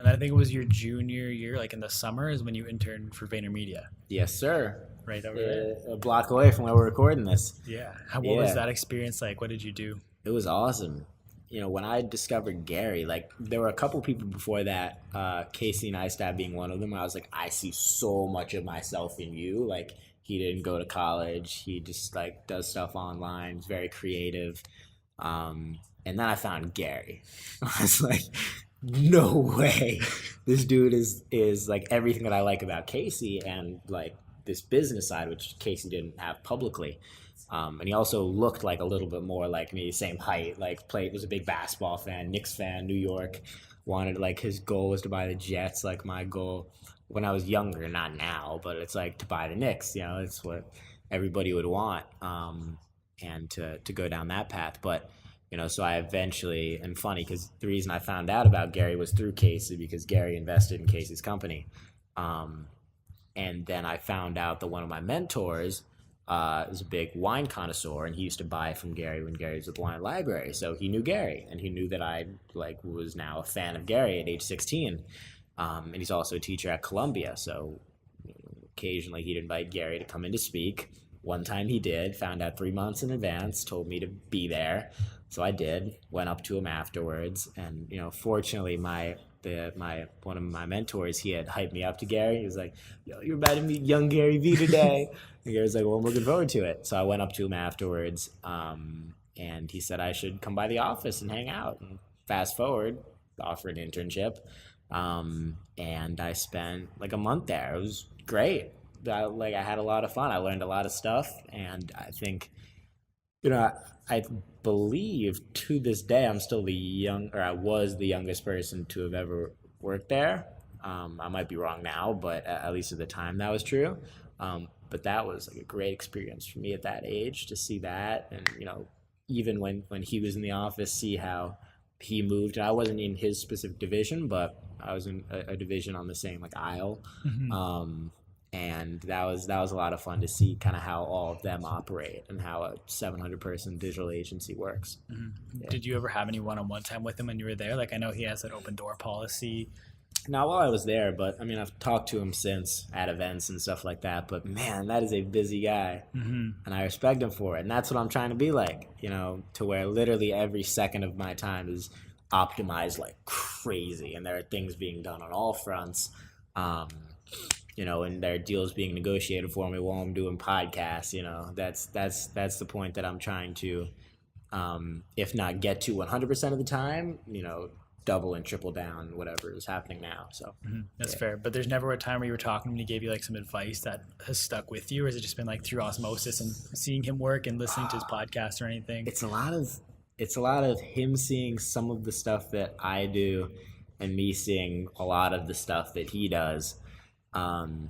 And I think it was your junior year, like in the summer, is when you interned for VaynerMedia, Yes, sir. right over there. A block away from where we're recording this. Yeah. What was Yeah, that experience like? What did you do? it was awesome. When I discovered Gary, like there were a couple people before that, Casey Neistat being one of them. I was like, I see so much of myself in you. Like he didn't go to college. He just like does stuff online. He's very creative. And then I found Gary. I was like, no way. This dude is like everything that I like about Casey and like this business side, which Casey didn't have publicly. And he also looked like a little bit more like me, same height, like played, was a big basketball fan, Knicks fan, New York. Wanted like his goal was to buy the Jets, like my goal when I was younger, not now, but it's like to buy the Knicks. It's what everybody would want, and to go down that path. But so I eventually, and funny because the reason I found out about Gary was through Casey because Gary invested in Casey's company. And then I found out that one of my mentors is a big wine connoisseur, and he used to buy from Gary when Gary was at the wine library. So he knew Gary, and he knew that I like was now a fan of Gary at age 16. And he's also a teacher at Columbia, so occasionally he'd invite Gary to come in to speak. One time he did, found out 3 months in advance, told me to be there. So I did, went up to him afterwards, and fortunately my one of my mentors, he had hyped me up to Gary. He was like, "Yo, you're about to meet young Gary V today." And Gary was like, "Well, I'm looking forward to it." So I went up to him afterwards, and he said I should come by the office and hang out. And fast forward, offered an internship, and I spent like a month there. It was great. I had a lot of fun. I learned a lot of stuff, and I think, I believe to this day I'm still I was the youngest person to have ever worked there. I might be wrong now, but at least at the time that was true. But that was like a great experience for me at that age to see that, and even when he was in the office, see how he moved. And I wasn't in his specific division, but I was in a division on the same like aisle. And that was a lot of fun to see kind of how all of them operate and how a 700-person digital agency works. Yeah. Did you ever have any one-on-one time with him when you were there? Like I know he has that open door policy. Not while I was there, but I mean I've talked to him since at events and stuff like that. But man, that is a busy guy, and I respect him for it. And that's what I'm trying to be like, to where literally every second of my time is optimized like crazy, and there are things being done on all fronts. And there are deals being negotiated for me while I'm doing podcasts. That's the point that I'm trying to, if not get to 100% of the time, double and triple down whatever is happening now. So That's fair. But there's never a time where you were talking to him and he gave you like some advice that has stuck with you, or has it just been like through osmosis and seeing him work and listening to his podcast or anything? It's a lot of him seeing some of the stuff that I do and me seeing a lot of the stuff that he does. And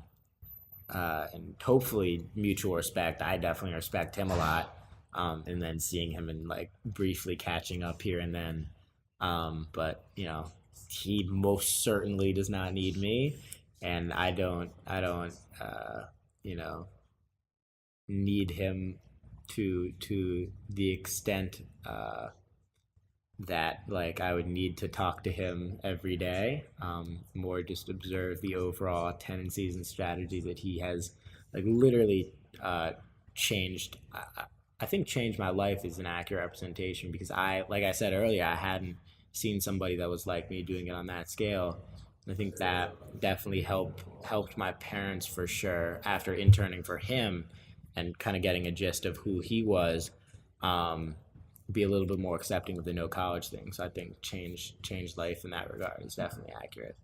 hopefully mutual respect. I definitely respect him a lot. And then seeing him and like briefly catching up here and then. But he most certainly does not need me, and I don't need him to the extent, that like I would need to talk to him every day. More just observe the overall tendencies and strategies that he has like literally changed. I think changed my life is an accurate representation, because like I said earlier, I hadn't seen somebody that was like me doing it on that scale. I think that definitely helped my parents for sure after interning for him and kind of getting a gist of who he was. Be a little bit more accepting of the no college thing. So I think changed life in that regard is definitely accurate.